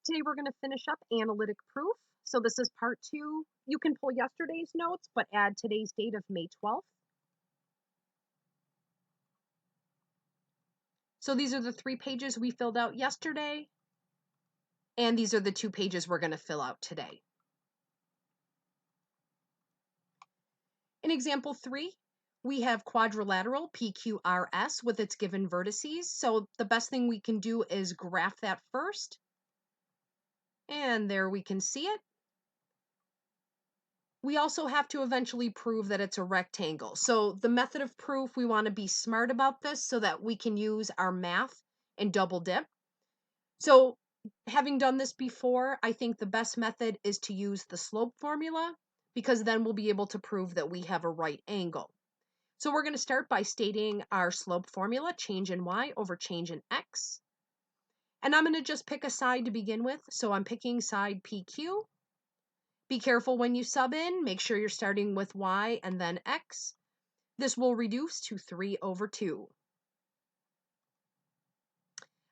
Today we're going to finish up analytic proof. So this is part 2. You can pull yesterday's notes, but add today's date of May 12th. So these are the 3 pages we filled out yesterday, and these are the 2 pages we're going to fill out today. In example 3, we have quadrilateral PQRS with its given vertices. So the best thing we can do is graph that first. And there we can see it. We also have to eventually prove that it's a rectangle. So the method of proof, we want to be smart about this so that we can use our math and double dip. So having done this before, I think the best method is to use the slope formula, because then we'll be able to prove that we have a right angle. So we're going to start by stating our slope formula, change in y over change in x. And I'm going to just pick a side to begin with. So I'm picking side PQ. Be careful when you sub in, make sure you're starting with y and then x. This will reduce to 3 over 2.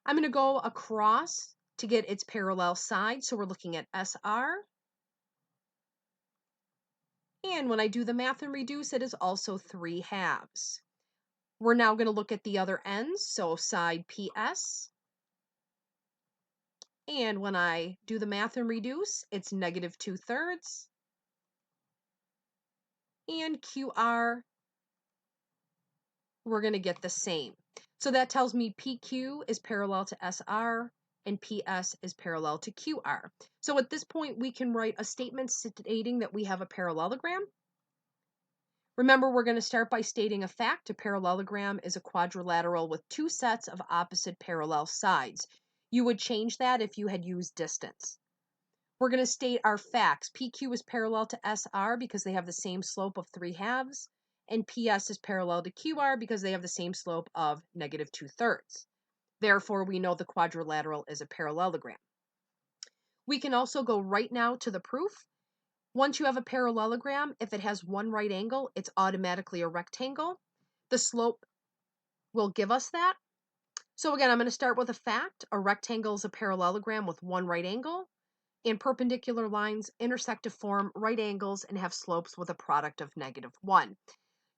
I'm going to go across to get its parallel side, so we're looking at SR. And when I do the math and reduce, it is also 3 halves. We're now going to look at the other ends, so side PS. And when I do the math and reduce, it's negative 2/3. And QR, we're going to get the same. So that tells me PQ is parallel to SR and PS is parallel to QR. So at this point, we can write a statement stating that we have a parallelogram. Remember, we're going to start by stating a fact. A parallelogram is a quadrilateral with 2 sets of opposite parallel sides. You would change that if you had used distance. We're going to state our facts. PQ is parallel to SR because they have the same slope of 3 halves, and PS is parallel to QR because they have the same slope of negative 2/3. Therefore, we know the quadrilateral is a parallelogram. We can also go right now to the proof. Once you have a parallelogram, if it has one right angle, it's automatically a rectangle. The slope will give us that. So again, I'm going to start with a fact. A rectangle is a parallelogram with one right angle, and perpendicular lines intersect to form right angles and have slopes with a product of -1.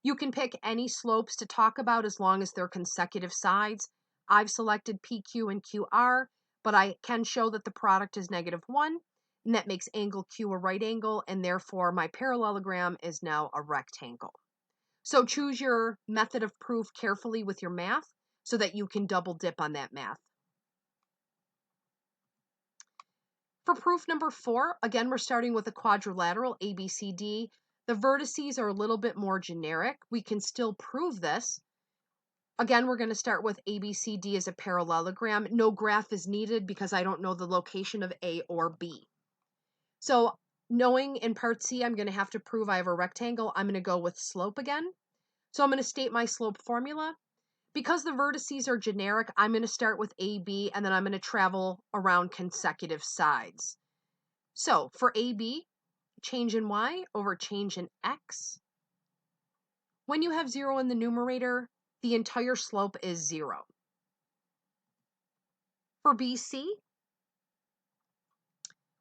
You can pick any slopes to talk about as long as they're consecutive sides. I've selected PQ and QR, but I can show that the product is -1, and that makes angle Q a right angle, and therefore my parallelogram is now a rectangle. So choose your method of proof carefully with your math so that you can double dip on that math. For proof number 4, again, we're starting with a quadrilateral, ABCD. The vertices are a little bit more generic. We can still prove this. Again, we're going to start with ABCD as a parallelogram. No graph is needed because I don't know the location of A or B. So knowing in part C, I'm going to have to prove I have a rectangle, I'm going to go with slope again. So I'm going to state my slope formula. Because the vertices are generic, I'm going to start with AB, and then I'm going to travel around consecutive sides. So for AB, change in y over change in x. When you have 0 in the numerator, the entire slope is 0. For BC,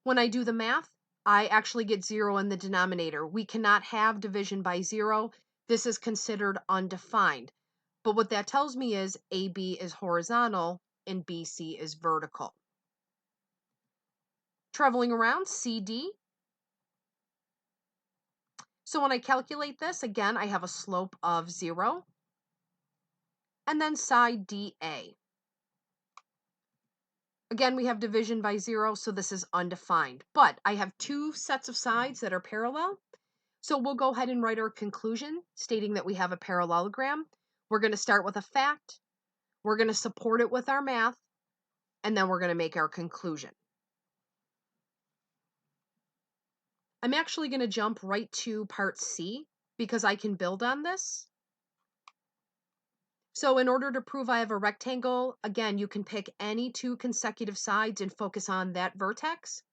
when I do the math, I actually get 0 in the denominator. We cannot have division by 0. This is considered undefined. But what that tells me is AB is horizontal and BC is vertical. Traveling around, CD. So when I calculate this, again, I have a slope of 0. And then side DA. Again, we have division by 0, so this is undefined. But I have 2 sets of sides that are parallel. So we'll go ahead and write our conclusion, stating that we have a parallelogram. We're going to start with a fact. We're going to support it with our math. And then we're going to make our conclusion. I'm actually going to jump right to part C because I can build on this. So in order to prove I have a rectangle, again, you can pick any 2 consecutive sides and focus on that vertex.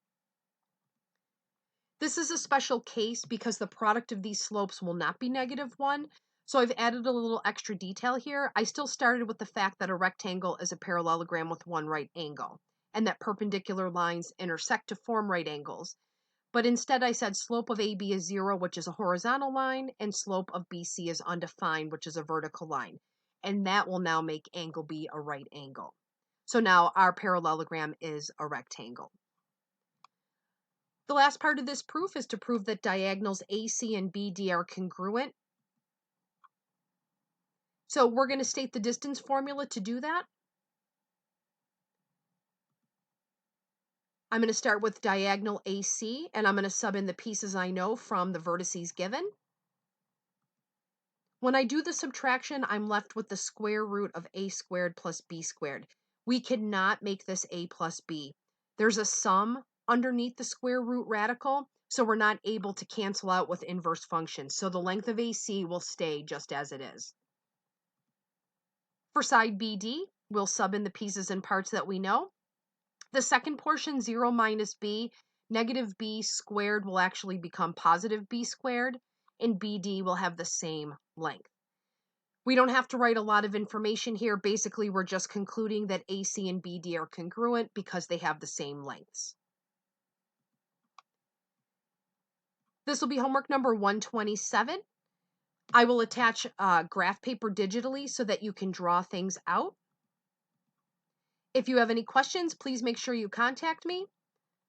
This is a special case because the product of these slopes will not be -1. So I've added a little extra detail here. I still started with the fact that a rectangle is a parallelogram with one right angle. and that perpendicular lines intersect to form right angles. But instead I said slope of AB is 0, which is a horizontal line, and slope of BC is undefined, which is a vertical line. And that will now make angle B a right angle. So now our parallelogram is a rectangle. The last part of this proof is to prove that diagonals AC and BD are congruent. So we're going to state the distance formula to do that. I'm going to start with diagonal AC, and I'm going to sub in the pieces I know from the vertices given. When I do the subtraction, I'm left with the square root of a squared plus b squared. We cannot make this a plus b. There's a sum underneath the square root radical, so we're not able to cancel out with inverse functions. So the length of AC will stay just as it is. For side BD, we'll sub in the pieces and parts that we know. The second portion, 0 minus b, negative b squared will actually become positive b squared, and BD will have the same length. We don't have to write a lot of information here. Basically, we're just concluding that AC and BD are congruent because they have the same lengths. This will be homework number 127. I will attach graph paper digitally so that you can draw things out. If you have any questions, please make sure you contact me.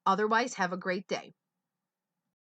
Otherwise, have a great day.